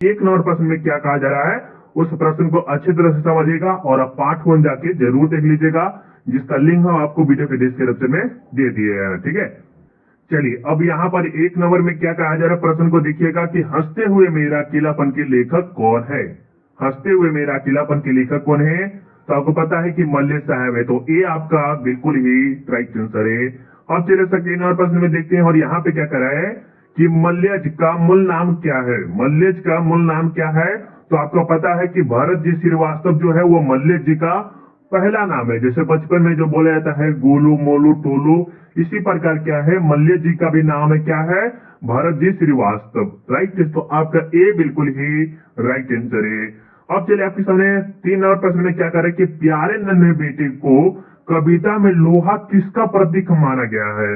एक नंबर प्रश्न में क्या कहा जा रहा है उस प्रश्न को अच्छी तरह से समझिएगा और आप पार्ट 1 जाके जरूर देख लीजिएगा, जिसका लिंक हम आपको वीडियो के डिस्क्रिप्शन में दे दिए हैं। ठीक है, चलिए अब यहाँ पर एक नंबर में क्या कहा जा रहा है प्रश्न को देखिएगा कि हंसते हुए मेरा अकेलापन के लेखक कौन है। हंसते हुए मेरा अकेलापन के लेखक कौन है, तो आपको पता है कि मल्लेश साहब है, तो ये आपका बिल्कुल ही राइट आंसर है। अब चलिए सेकेंड नंबर प्रश्न में देखते हैं और यहाँ पे क्या करा है कि मल्लेश का मूल नाम क्या है। मल्लेश का मूल नाम क्या है, तो आपको पता है कि भरत जी श्रीवास्तव जो है वो मल्लेश जी का पहला नाम है। जैसे बचपन में जो बोला जाता है गोलू मोलू टोलू, इसी प्रकार क्या है मल्लेश जी का भी नाम है, क्या है, भरत जी श्रीवास्तव। राइट, तो आपका ए बिल्कुल ही राइट आंसर है। अब चलिए आपके सामने 3 नंबर प्रश्न में क्या करें कि प्यारे नन्हे बेटे को कविता में लोहा किसका प्रतीक माना गया है।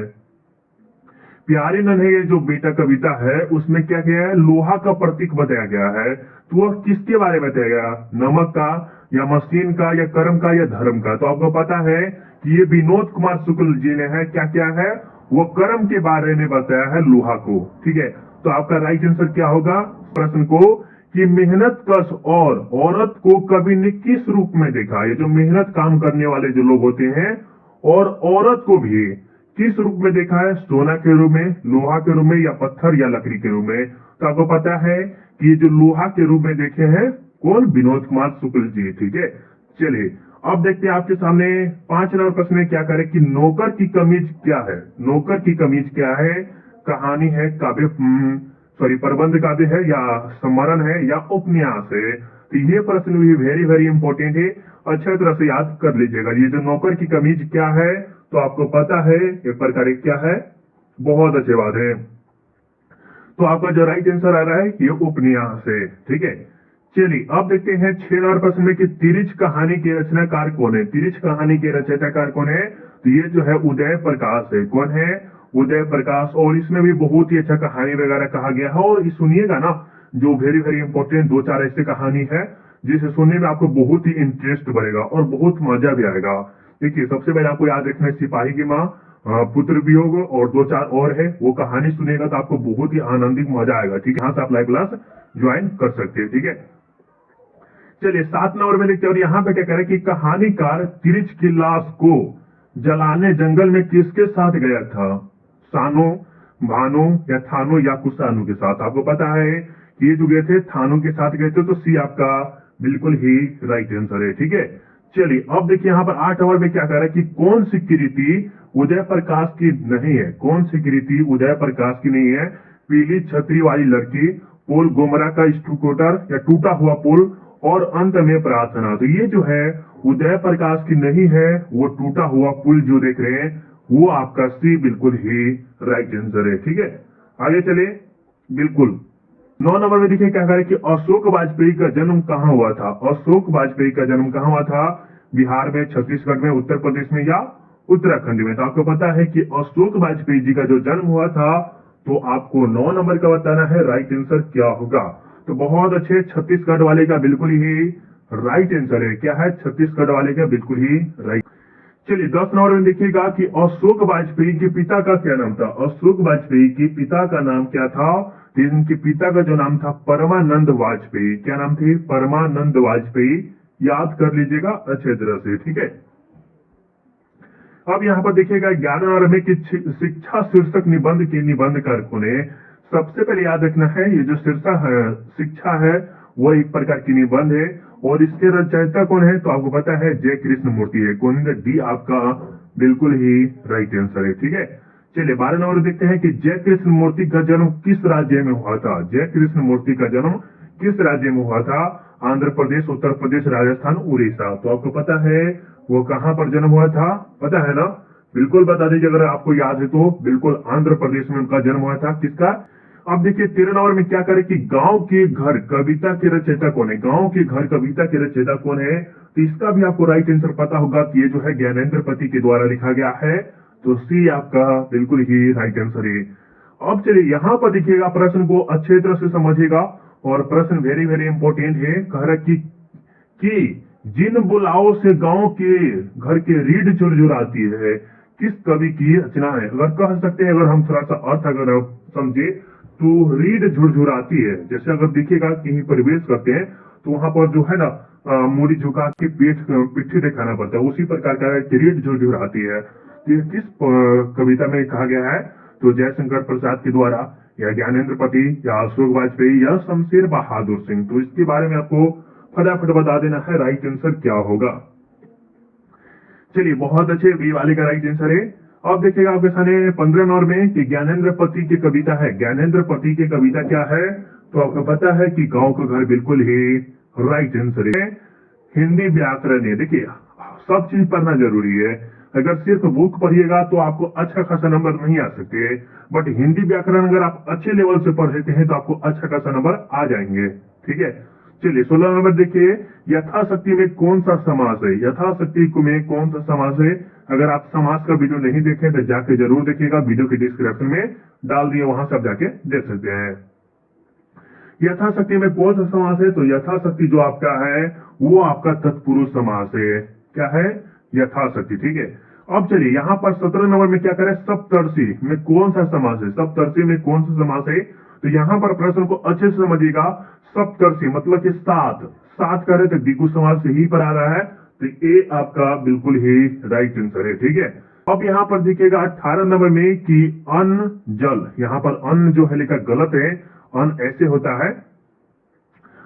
प्यारे नन्हे ये जो बेटा कविता है उसमें क्या किया है, लोहा का प्रतीक बताया गया है। तो वह किसके बारे में बताया गया, नमक का या मशीन का या कर्म का या धर्म का। तो आपको पता है कि ये विनोद कुमार शुक्ल जी ने है, क्या क्या है, वो कर्म के बारे में बताया है लोहा को। ठीक है, तो आपका राइट आंसर क्या होगा प्रश्न को कि मेहनत कश और औरत को कवि ने किस रूप में देखा। ये जो मेहनत काम करने वाले जो लोग होते हैं और औरत को भी किस रूप में देखा है, सोना के रूप में, लोहा के रूप में या पत्थर या लकड़ी के रूप में। तो आपको पता है कि ये जो लोहा के रूप में देखे हैं कौन, विनोद कुमार शुक्ल जी। ठीक है, चलिए अब देखते हैं आपके सामने 5 नंबर प्रश्न में क्या करें कि नौकर की कमीज क्या है। नौकर की कमीज क्या है, कहानी है, काव्य सॉरी प्रबंध काव्य है या स्मरण है या उपन्यास है। तो ये प्रश्न भी वेरी वेरी इंपॉर्टेंट है, अच्छी तरह से याद कर लीजिएगा। ये जो नौकर की कमीज क्या है, तो आपको पता है एक प्रकार क्या है, बहुत अच्छी बात है। तो आपका जो राइट आंसर आ रहा है ये उपन्यास है। ठीक है, चलिए अब देखते हैं 6 नंबर प्रश्न में कि तिरिच कहानी के रचनाकार कौन है। तिरिच कहानी के रचयिताकार कौन है, तो ये जो है उदय प्रकाश है। कौन है, उदय प्रकाश। और इसमें भी बहुत ही अच्छा कहानी वगैरह कहा गया है। और सुनिएगा ना, जो वेरी वेरी इंपॉर्टेंट 2-4 ऐसे कहानी है जिसे सुनने में आपको बहुत ही इंटरेस्ट बढ़ेगा और बहुत मजा भी आएगा। देखिए सबसे पहले आपको याद रखना है सिपाही की माँ, पुत्र वियोग और 2-4 और है, वो कहानी सुनेगा तो आपको बहुत ही आनंदित मजा आएगा। ठीक है, यहाँ से आप लाइव क्लास ज्वाइन कर सकते हैं। ठीक है, चलिए 7 नंबर में देखते हैं और यहाँ पे क्या कह रहा है कि कहानीकार तिरिच की लाश को जलाने जंगल में किसके साथ गया था। सानो, भानो या थानो या कुसानो के साथ। आपको पता है कि ये जो गए थे थानो के साथ गए थे, तो सी आपका बिल्कुल ही राइट आंसर है। ठीक है, चलिए अब देखिए यहाँ पर 8 नंबर में क्या कह रहा है कि कौन सी कृति उदय प्रकाश की नहीं है। कौन सी कृति उदय प्रकाश की नहीं है, पीली छतरी वाली लड़की, पुल गोमरा का स्टूकोटर या टूटा हुआ पुल और अंत में प्रार्थना। तो ये जो है उदय प्रकाश की नहीं है, वो टूटा हुआ पुल जो देख रहे हैं वो आपका सी बिल्कुल ही राइट आंसर है। ठीक है, आगे चले, बिल्कुल 9 नंबर में देखिए क्या कह रहे हैं कि अशोक वाजपेयी का जन्म कहाँ हुआ था। अशोक वाजपेयी का जन्म कहाँ हुआ था, बिहार में, छत्तीसगढ़ में, उत्तर प्रदेश में या उत्तराखंड में। तो आपको पता है कि अशोक वाजपेयी जी का जो जन्म हुआ था, तो आपको 9 नंबर का बताना है राइट आंसर क्या होगा। तो बहुत अच्छे, छत्तीसगढ़ वाले का बिल्कुल ही राइट आंसर है। क्या है, छत्तीसगढ़ वाले का बिल्कुल ही राइट। चलिए 10 नंबर में देखिएगा कि अशोक वाजपेयी के पिता का क्या नाम था। अशोक वाजपेयी के पिता का नाम क्या था, तो इनके पिता का जो नाम था परमानंद वाजपेयी। क्या नाम थी, परमानंद वाजपेयी। याद कर लीजिएगा अच्छे तरह से। ठीक है, अब यहाँ पर देखिएगा 11 नंबर में कि शिक्षा शीर्षक निबंध के निबंधकार कौन है। सबसे पहले याद रखना है ये जो शीर्षक है शिक्षा है वो एक प्रकार की निबंध है और इसके रचयिता कौन है, तो आपको पता है जय कृष्ण मूर्ति है। कौन है, डी आपका बिल्कुल ही राइट आंसर है। ठीक है, चलिए 12 नंबर देखते हैं कि जय कृष्ण मूर्ति का जन्म किस राज्य में हुआ था। जय कृष्ण मूर्ति का जन्म किस राज्य में हुआ था, आंध्र प्रदेश, उत्तर प्रदेश, राजस्थान, उड़ीसा। तो आपको पता है वो कहां पर जन्म हुआ था, पता है ना, बिल्कुल बता दीजिए अगर आपको याद है तो। बिल्कुल आंध्र प्रदेश में उनका जन्म हुआ था। किसका, अब देखिए 13 नंबर में क्या करे कि गांव के घर कविता के रचयिता कौन है। गांव के घर कविता के रचयिता कौन है, तो इसका भी आपको राइट आंसर पता होगा कि ये जो है ज्ञानेंद्र पति के द्वारा लिखा गया है। तो सी आपका बिल्कुल ही राइट आंसर है। अब चलिए यहाँ पर देखिएगा, प्रश्न को अच्छे तरह से समझिएगा और प्रश्न वेरी वेरी इंपॉर्टेंट है। कह रहा कि जिन बुलाओं से गांव के घर के रीढ़ झुरझुराती है, किस कवि की रचना है। अगर कह सकते हैं, अगर हम थोड़ा सा अर्थ अगर समझे तो रीढ़ झुरझुराती है। जैसे अगर देखिएगा कहीं प्रवेश करते हैं तो वहां पर जो है ना मूड़ी झुका के पिट्ठी दिखाना पड़ता है, उसी प्रकार का रीढ़ झुरझुराती है। तो ये किस कविता में कहा गया है? तो जयशंकर प्रसाद के द्वारा, या ज्ञानेंद्र पति, या अशोक वाजपेयी, या शमशेर बहादुर सिंह। तो इसके बारे में आपको फटाफट बता देना है, राइट आंसर क्या होगा। चलिए बहुत अच्छे, बी वाले का राइट आंसर है। अब देखिएगा आपके सामने 15 नंबर में कि ज्ञानेंद्र पति की कविता है। ज्ञानेंद्र पति की कविता क्या है? तो आपको पता है कि गांव का घर, बिल्कुल ही राइट आंसर है। हिंदी व्याकरण है। देखिए सब चीज पढ़ना जरूरी है। अगर सिर्फ बुक पढ़िएगा तो आपको अच्छा खासा नंबर नहीं आ सकते, बट हिंदी व्याकरण अगर आप अच्छे लेवल से पढ़ लेते हैं तो आपको अच्छा खासा नंबर आ जाएंगे। ठीक है, चलिए 16 नंबर देखिए, यथाशक्ति में कौन सा समास है? यथाशक्ति में कौन सा समास है? अगर आप समास का वीडियो नहीं देखें तो जाके जरूर देखिएगा, वीडियो के डिस्क्रिप्शन में डाल दिए, वहां से आप जाके देख सकते हैं। यथाशक्ति में कौन सा समास है? तो यथाशक्ति जो आपका है वो आपका तत्पुरुष समास है। क्या है? यथाशक्ति। ठीक है, अब चलिए यहाँ पर 17 नंबर में क्या करें? सप्तर्षि में कौन सा समास है? सप्तर्षि में कौन सा समास है? तो यहाँ पर प्रश्न को अच्छे से समझिएगा। सप्तर्षि मतलब कि सात, सात करे तो द्विगु समास ही पर आ रहा है, तो ये आपका बिल्कुल ही राइट आंसर है। ठीक है, अब यहाँ पर देखिएगा 18 नंबर में कि अन्न जल, यहाँ पर अन्न जो है लिखा गलत है, अन्न ऐसे होता है।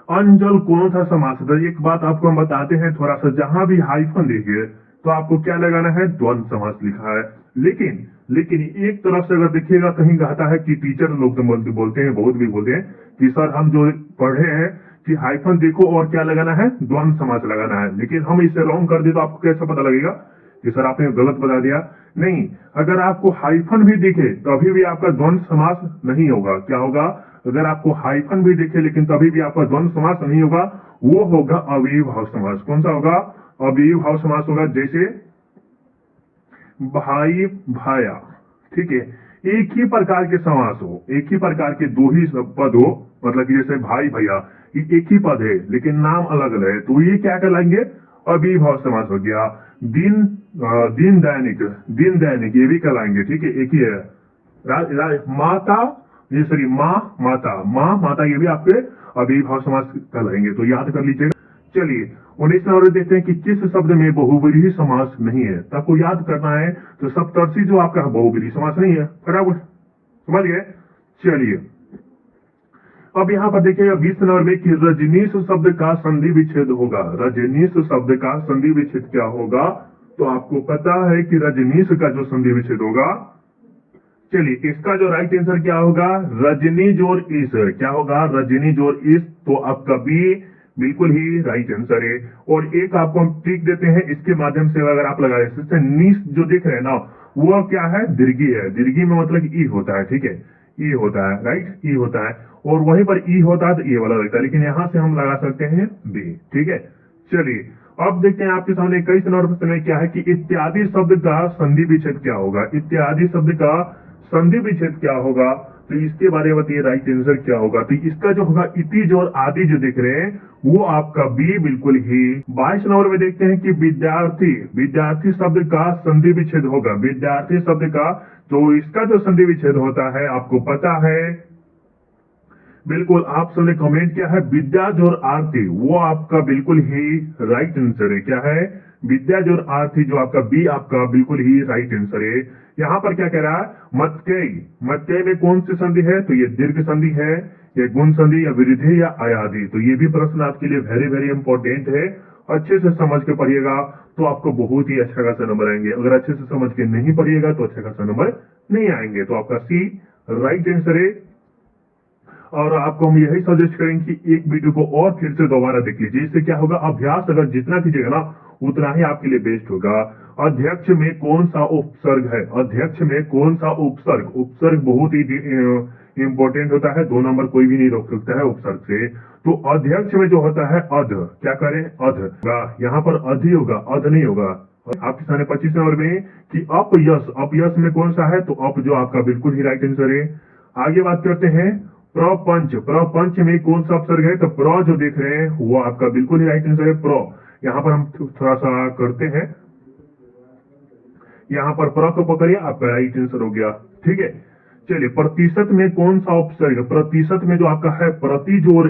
अन्न जल कौन सा समास है? एक बात आपको हम बताते हैं थोड़ा सा, जहां भी हाइफन देखिए तो आपको क्या लगाना है? द्वंद समास लिखा है। लेकिन लेकिन एक तरफ से अगर देखिएगा कहीं कहता है कि टीचर लोग तो बोलते हैं, बहुत भी बोलते हैं कि सर हम जो पढ़े हैं कि हाइफन देखो और क्या लगाना है? द्वंद समास लगाना है। लेकिन हम इसे रॉन्ग कर दे तो आपको कैसे पता लगेगा कि सर आपने गलत बता दिया? नहीं, अगर आपको हाइफन भी दिखे तो अभी भी आपका द्वंद समास नहीं होगा। क्या होगा? अगर आपको हाइफन भी दिखे लेकिन तभी भी आपका द्वंद समास नहीं होगा, वो होगा अव्ययी भाव समास। कौन सा होगा? अव्ययी भाव समास होगा। जैसे भाई भाया, ठीक है, एक ही प्रकार के समास हो, एक ही प्रकार के दो ही पद हो, मतलब कि जैसे भाई भैया, ये एक ही पद है लेकिन नाम अलग अलग है, तो ये क्या कहलाएंगे? अव्ययी भाव समास हो गया। दिन दिन दैनिक, दिन दैनिक ये भी कहलाएंगे। ठीक है, एक ही है। माता, ये सॉरी माँ माता, माँ माता, ये भी आपके अव्ययी भाव समास कहलाएंगे, तो याद कर लीजिएगा। चलिए 19 नंबर देखते हैं कि किस शब्द में बहुव्रीहि समास नहीं है। तो आपको याद करना है, तो सप्तर्षि जो आपका बहुव्रीहि समास नहीं है, फटाफट समझ गए। चलिए अब यहाँ पर देखिए 20 नंबर में कि रजनीश शब्द का संधि विच्छेद होगा। रजनीश शब्द का संधि विच्छेद क्या होगा? तो आपको पता है कि रजनीश का जो संधि विच्छेद होगा, चलिए इसका जो राइट आंसर क्या होगा? रजनी जोर इस। क्या होगा? रजनी जोर इस। तो आपका बी बिल्कुल ही राइट आंसर है। और एक आपको हम ट्रिक देते हैं, इसके माध्यम से अगर आप लगा सकते, नीस जो दिख रहे हैं ना, वो क्या है? दीर्घी है। दीर्घी में मतलब ई होता है। ठीक है, ई होता है, राइट, ई होता है, और वहीं पर ई होता है तो ये वाला लगता है, लेकिन यहां से हम लगा सकते हैं बी। ठीक है, चलिए अब देखते हैं आपके सामने 21 नंबर प्रश्न में क्या है कि इत्यादि शब्द का संधि विच्छेद क्या होगा? इत्यादि शब्द का संधि विच्छेद क्या होगा? तो इसके बारे में बताइए राइट आंसर क्या होगा? तो इसका जो होगा इतिज और आदि जो दिख रहे हैं वो आपका बी बिल्कुल ही। 22 नंबर में देखते हैं कि विद्यार्थी, विद्यार्थी शब्द का संधि विच्छेद होगा। विद्यार्थी शब्द का, तो इसका जो संधि विच्छेद होता है आपको पता है, बिल्कुल आप सबने कमेंट किया है विद्या जोर आरती, वो आपका बिल्कुल ही राइट आंसर है। क्या है? विद्या जोर आरती, जो आपका बी आपका बिल्कुल ही राइट आंसर है। यहाँ पर क्या कह रहा है? मत्कई, मत्कई में कौन सी संधि है? तो ये दीर्घ संधि है, ये गुण संधि या वृद्धि या अयादि। तो ये भी प्रश्न आपके लिए वेरी वेरी इंपॉर्टेंट है। अच्छे से समझ के पढ़िएगा तो आपको बहुत ही अच्छा खासा नंबर आएंगे। अगर अच्छे से समझ के नहीं पढ़िएगा तो अच्छा खासा नंबर नहीं आएंगे। तो आपका सी राइट आंसर है। और आपको हम यही सजेस्ट करेंगे कि एक वीडियो को और फिर से दोबारा देख लीजिए। इससे क्या होगा? अभ्यास अगर जितना कीजिएगा ना उतना ही आपके लिए बेस्ट होगा। अध्यक्ष में कौन सा उपसर्ग है? अध्यक्ष में कौन सा उपसर्ग? उपसर्ग बहुत ही इंपॉर्टेंट होता है, 2 नंबर कोई भी नहीं रोक सकता है उपसर्ग से। तो अध्यक्ष में जो होता है अध, क्या करें? अध, यहाँ पर अध ही होगा, अध नहीं होगा। आपके सामने 25 नंबर में कि अपयश, अपयश में कौन सा है? तो अप जो आपका बिल्कुल ही राइट आंसर है। आगे बात करते हैं प्रपंच, प्रपंच में कौन सा उपसर्ग है? तो प्र जो देख रहे हैं वो आपका बिल्कुल ही राइट आंसर है, प्र। यहाँ पर हम थोड़ा सा करते हैं, यहाँ पर प्र को पकड़िए, आपका राइट आंसर हो गया। ठीक है, चलिए, प्रतिशत में कौन सा ऑप्शन, प्रतिशत में जो आपका है प्रतिजोड़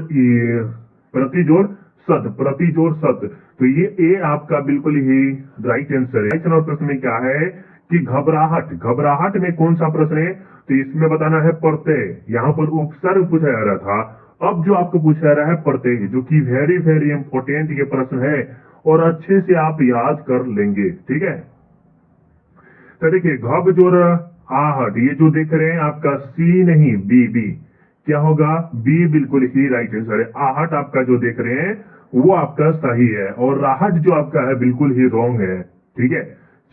सद, प्रतिजोड़ सद, तो ये ए आपका बिल्कुल ही राइट आंसर है। और प्रश्न में क्या है कि घबराहट, घबराहट में कौन सा प्रश्न है, तो इसमें बताना है प्रत्यय, यहाँ पर उपसर्ग पूछा जा रहा था, अब जो आपको पूछा जा रहा है प्रत्यय, जो कि वेरी वेरी इंपॉर्टेंट ये प्रश्न है और अच्छे से आप याद कर लेंगे, ठीक है। तो देखिए, घब जोर आहट, ये जो देख रहे हैं आपका सी नहीं बी, बी क्या होगा, बी बिल्कुल ही राइट आंसर है। आहट आपका जो देख रहे हैं वो आपका सही है और राहट जो आपका है बिल्कुल ही रॉन्ग है, ठीक है।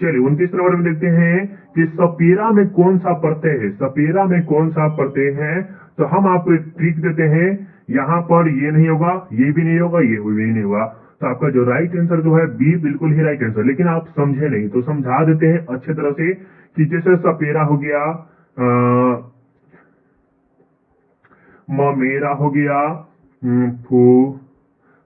चलिए 29 नंबर में देखते हैं कि सपेरा में कौन सा प्रत्यय है, सपेरा में कौन सा प्रत्यय है, तो हम आपको एक ट्रिक देते हैं, यहां पर ये नहीं होगा, ये भी नहीं होगा, ये भी नहीं होगा, तो आपका जो राइट आंसर जो है बी बिल्कुल ही राइट आंसर। लेकिन आप समझे नहीं तो समझा देते हैं अच्छे तरह से कि जैसे सपेरा हो गया, मेरा हो गया, फू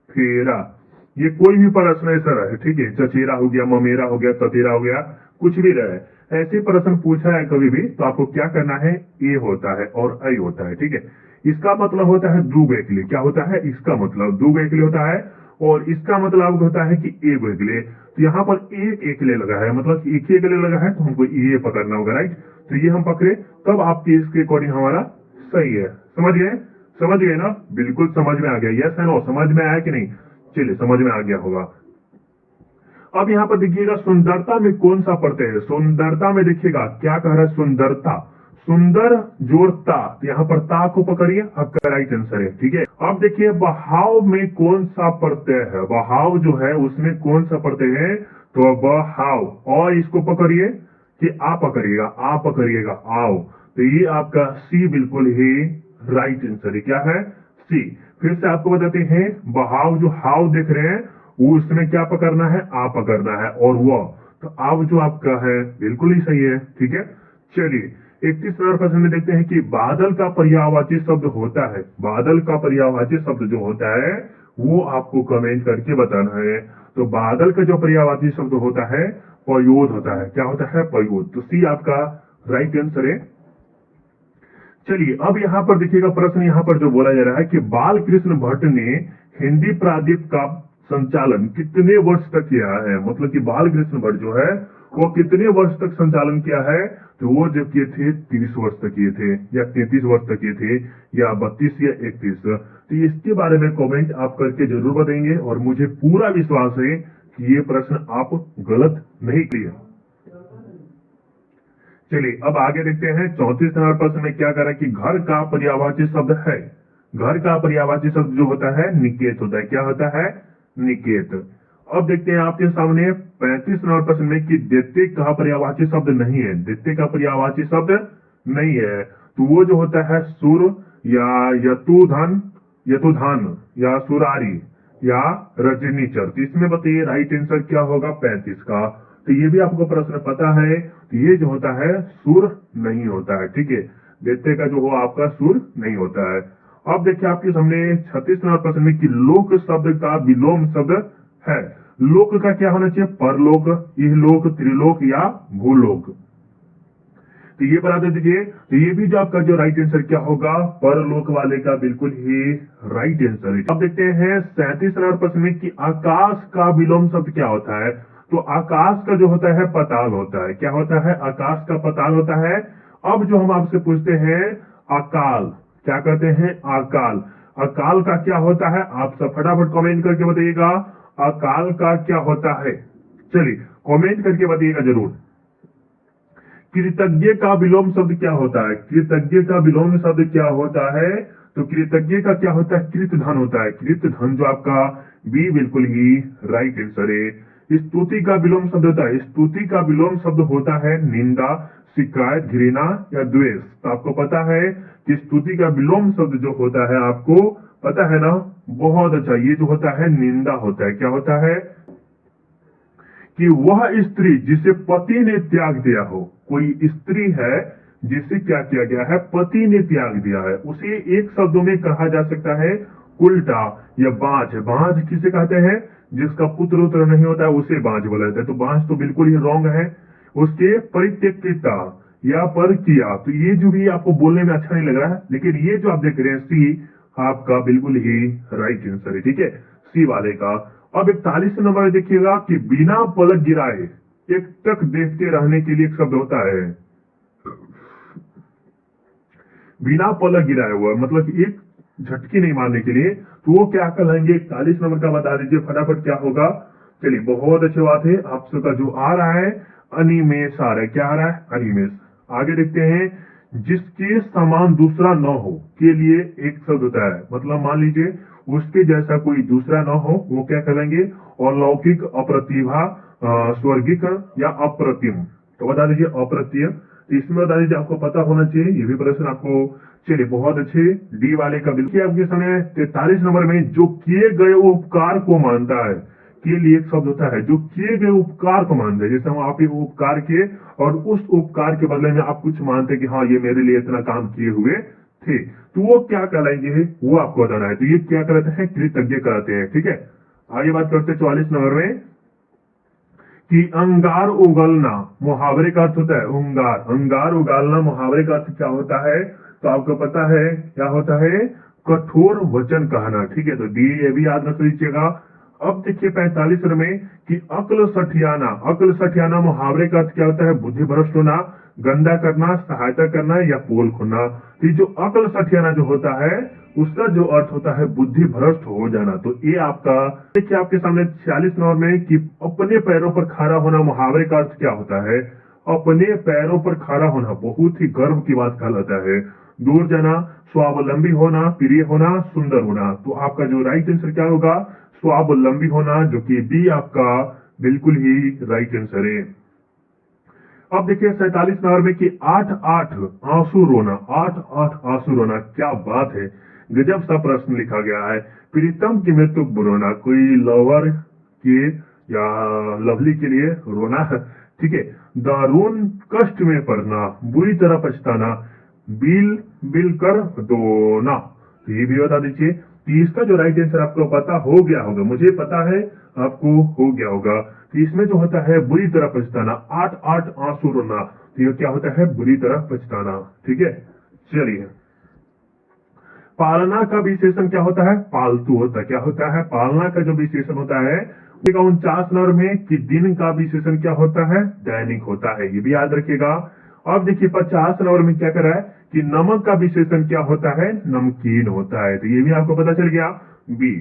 फेरा, ये कोई भी प्रश्न ऐसा रहे, ठीक है, चचेरा हो गया, ममेरा हो गया, ततेरा हो गया, कुछ भी रहे, ऐसे प्रश्न पूछा है कभी भी तो आपको क्या करना है, ए होता है और आई होता है, ठीक है। इसका मतलब होता है दो एकले, क्या होता है, इसका मतलब दो एकले होता है और इसका मतलब होता है कि एक एकले। तो यहाँ पर एक एकले लगा है, मतलब एक ही एकले लगा है, तो हमको ये पकड़ना होगा, राइट। तो ये हम पकड़े तब आपके इसके अकॉर्डिंग हमारा सही है। समझ गए, समझ गए ना, बिल्कुल समझ में आ गया, यस है नो, समझ में आया कि नहीं, चलिए समझ में आ गया होगा। अब यहाँ पर देखिएगा सुंदरता में कौन सा प्रत्यय है, सुंदरता में देखिएगा क्या कह रहा है, सुंदरता, सुंदर जोड़ता, तो यहाँ पर ता को पकड़िए, आपका राइट आंसर है, ठीक है। अब देखिए बहाव में कौन सा प्रत्यय है, बहाव जो है उसमें कौन सा प्रत्यय है, तो बहाव, और इसको पकड़िए कि आ पकड़िएगा, आ पकड़िएगा, आओ, तो ये आपका सी बिल्कुल ही राइट आंसर है, क्या है, सी। फिर से आपको बताते हैं, बहाव जो हाव देख रहे हैं वो उसमें क्या पकड़ना है, आ पकड़ना है, और वह, तो अब जो आपका है बिल्कुल ही सही है, ठीक है। चलिए 31 नंबर प्रश्न में देखते हैं कि बादल का पर्यायवाची शब्द होता है, बादल का पर्यायवाची शब्द जो होता है वो आपको कमेंट करके बताना है। तो बादल का जो पर्यायवाची शब्द होता है पयोद होता है, क्या होता है, पयोद, तो सी आपका राइट आंसर है। चलिए अब यहाँ पर देखिएगा प्रश्न यहाँ पर जो बोला जा रहा है कि बाल कृष्ण भट्ट ने हिंदी प्रादीप का संचालन कितने वर्ष तक किया है, मतलब कि बाल कृष्ण भट्ट जो है वो कितने वर्ष तक संचालन किया है, तो वो जो किए थे 30 वर्ष तक किए थे, या 33 वर्ष तक किए थे, या 32 या 31। तो इसके बारे में कमेंट आप करके जरूर बताएंगे और मुझे पूरा विश्वास है कि ये प्रश्न आप गलत नहीं किए। चलिए अब आगे देखते हैं 34 नंबर प्रश्न में क्या करा कि घर का पर्यायवाची शब्द है, घर का पर्यायवाची शब्द जो होता है निकेत होता है, क्या होता है, निकेत। अब देखते हैं आपके सामने 35 नंबर प्रश्न में कि दैत्य का पर्यायवाची शब्द नहीं है, दैत्य का पर्यायवाची शब्द नहीं है, तो वो जो होता है सुर या यतुधन, यतुधान या सुरारी या रजनीचर। तो इसमें बताइए राइट आंसर क्या होगा 35 का। तो ये भी आपको प्रश्न पता है, तो ये जो होता है सुर नहीं होता है, ठीक है, दैत्य का जो हो आपका सुर नहीं होता है। अब देखिए आपके सामने 36 नंबर प्रश्न में कि लोक शब्द का विलोम शब्द है, लोक का क्या होना चाहिए, परलोक, इहलोक, त्रिलोक या भूलोक। तो ये बता दे दीजिए, तो ये भी जो आपका जो राइट आंसर क्या होगा, परलोक वाले का बिल्कुल ही राइट आंसर है। अब देखते हैं 37 नंबर प्रश्न में कि आकाश का विलोम शब्द क्या होता है, तो आकाश का जो होता है पताल होता है, क्या होता है, आकाश का पताल होता है। अब जो हम आपसे पूछते हैं अकाल, क्या कहते हैं, अकाल, अकाल का क्या होता है, आप सब फटाफट कमेंट करके बताइएगा अकाल का क्या होता है। चलिए कमेंट करके बताइएगा जरूर। कृतज्ञ का विलोम शब्द क्या होता है, कृतज्ञ का विलोम शब्द क्या होता है, तो कृतज्ञ का क्या होता है, कृत धन होता है, कृत धन जो आपका बी बिल्कुल ही राइट आंसर है। स्तुति का विलोम शब्द होता है, स्तुति का विलोम शब्द होता है निंदा, शिकायत, घृणा या द्वेष। तो आपको पता है कि स्तुति का विलोम शब्द जो होता है आपको पता है ना, बहुत अच्छा, ये जो होता है निंदा होता है, क्या होता है, कि वह स्त्री जिसे पति ने त्याग दिया हो, कोई स्त्री है जिसे क्या किया गया है, पति ने त्याग दिया है, उसे एक शब्दों में कहा जा सकता है उल्टा या बांझ। बांझ किसे कहते हैं, जिसका पुत्र उत्र नहीं होता है उसे बांझ बोला जाता है, तो बांझ तो बिल्कुल ही रॉन्ग है। उसके परित्यक्ता या पर किया। तो ये जो भी आपको बोलने में अच्छा नहीं लग रहा है, लेकिन ये जो आप देख रहे हैं सी, आपका बिल्कुल ही राइट आंसर है, ठीक है, सी वाले का। अब 41 नंबर में देखिएगा कि बिना पलक गिराए एक टक देखते रहने के लिए एक शब्द होता है। बिना पलक गिराए हुआ मतलब कि एक झटकी नहीं मारने के लिए, तो वो क्या कहलाएंगे? 41 नंबर का बता दीजिए फटाफट क्या होगा। चलिए बहुत अच्छी बात है, आप सबका जो आ रहा है अनिमेष आ रहा है। क्या आ रहा है? अनिमेष। आगे देखते हैं, जिसके समान दूसरा न हो के लिए एक शब्द होता है, मतलब मान लीजिए उसके जैसा कोई दूसरा न हो, वो क्या कहलाएंगे? अलौकिक, अप्रतिभा, स्वर्गिक या अप्रतिम। तो बता दीजिए अप्रतिम। तो इसमें बता दीजिए, आपको पता होना चाहिए, ये भी प्रश्न आपको। चलिए बहुत अच्छे, डी वाले का बिल्कुल आपके सामने 43 नंबर में, जो किए गए उपकार को मानता है के लिए एक शब्द होता है। जो किए गए उपकार को मानते हैं, जैसे हम आप एक उपकार किए और उस उपकार के बदले में आप कुछ मानते कि हाँ ये मेरे लिए इतना काम किए हुए थे, तो वो क्या कहलाएंगे? वो आपको बताना है। तो ये क्या कहते हैं? कृतज्ञ कहते हैं, ठीक है। आगे बात करते हैं 44 नंबर में कि अंगार उगलना मुहावरे का अर्थ होता है। अंगार, अंगार उगालना मुहावरे का अर्थ क्या होता है? तो आपको पता है क्या होता है? कठोर वचन कहना, ठीक है। तो डी ये भी याद रख लीजिएगा। अब देखिए 45 में कि अक्ल सठियाना, अक्ल सठियाना मुहावरे का अर्थ क्या होता है? बुद्धि भ्रष्ट होना, गंदा करना, सहायता करना या पोल खोना। तो ये जो अक्ल सठियाना जो होता है, उसका जो अर्थ होता है बुद्धि भ्रष्ट हो जाना। तो ये आपका देखिए आपके सामने 46 नंबर में कि अपने पैरों पर खड़ा होना मुहावरे का अर्थ क्या होता है? अपने पैरों पर खड़ा होना बहुत ही गर्व की बात कहलाता है। दूर जाना, स्वावलंबी होना, प्रिय होना, सुंदर होना। तो आपका जो राइट आंसर क्या होगा? स्वावलंबी होना, जो कि बी आपका बिल्कुल ही राइट आंसर है। अब देखिए 47 नंबर में कि 8-8 आंसू रोना, 8-8 आंसू रोना, क्या बात है, गजब सा प्रश्न लिखा गया है। प्रीतम की मृत्यु रोना, कोई लवर के या लवली के लिए रोना, ठीक है। दारुण कष्ट में पड़ना, बुरी तरह पछताना, बिल बिल कर दोना। तो ये भी बता दीजिए। तो इसका जो राइट आंसर आपको पता हो गया होगा, मुझे पता है आपको हो गया होगा। तो इसमें जो होता है बुरी तरह पछताना, 8-8 आंसू रोना, तो ये क्या होता है? बुरी तरह पछताना, ठीक है। चलिए, पालना का विशेषण क्या होता है? पालतू होता है। क्या होता है? पालना का जो विशेषण होता है। 49 नंबर में कि दिन का विशेषण क्या होता है? दैनिक होता है, ये भी याद रखिएगा। अब देखिए 50 नंबर में क्या कर रहा है कि नमक का विशेषण क्या होता है? नमकीन होता है। तो ये भी आपको पता चल गया। बी